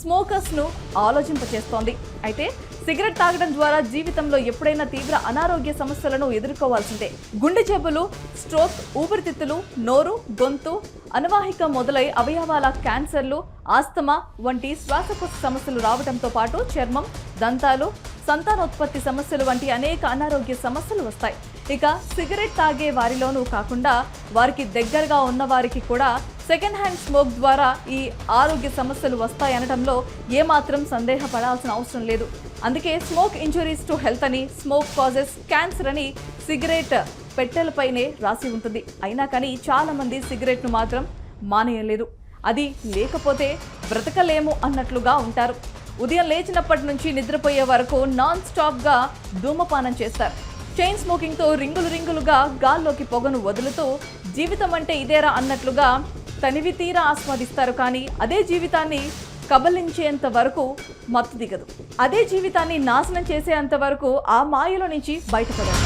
Smokers ను ఆలోచింపచేస్తోంది. అయితే cigarette తాగడం ద్వారా జీవితంలో ఎప్పుడైనా తీవ్ర అనారోగ్య సమస్యలను ఎదుర్కోవాల్సిందే. గుండె జబ్బులు, స్ట్రోక్, ఊపిరితిత్తులు, నోరు, గొంతు, అనువాహిక మొదలై అవయవాల క్యాన్సర్లు, ఆస్తమా వంటి శ్వాసకోశ సమస్యలు రావడంతో పాటు చర్మం, దంతాలు, సంతానోత్పత్తి సమస్యలు వంటి అనేక అనారోగ్య సమస్యలు వస్తాయి. ఇక సిగరెట్ తాగే వారిలోనూ కాకుండా వారికి దగ్గరగా ఉన్న వారికి కూడా సెకండ్ హ్యాండ్ స్మోక్ ద్వారా ఈ ఆరోగ్య సమస్యలు వస్తాయనడంలో ఏమాత్రం సందేహపడాల్సిన అవసరం లేదు. అందుకే స్మోక్ ఇంజురీస్ టు హెల్త్ అని, స్మోక్ కాజెస్ క్యాన్సర్ అని సిగరెట్ పెట్టెలపైనే రాసి ఉంటుంది. అయినా కానీ చాలా మంది సిగరెట్ను మాత్రం మానేయలేదు. అది లేకపోతే బ్రతకలేము అన్నట్లుగా ఉంటారు. ఉదయం లేచినప్పటి నుంచి నిద్రపోయే వరకు నాన్ స్టాప్గా ధూమపానం చేస్తారు. చైన్ స్మోకింగ్తో రింగులుగా గాల్లోకి పొగను వదులుతూ జీవితం అంటే ఇదేరా అన్నట్లుగా తనివి తీరా ఆస్వాదిస్తారు. కానీ అదే జీవితాన్ని కబలించేంత వరకు మత్తు దిగదు. అదే జీవితాన్ని నాశనం చేసేంత వరకు ఆ మాయలో నుంచి బయటపడారు.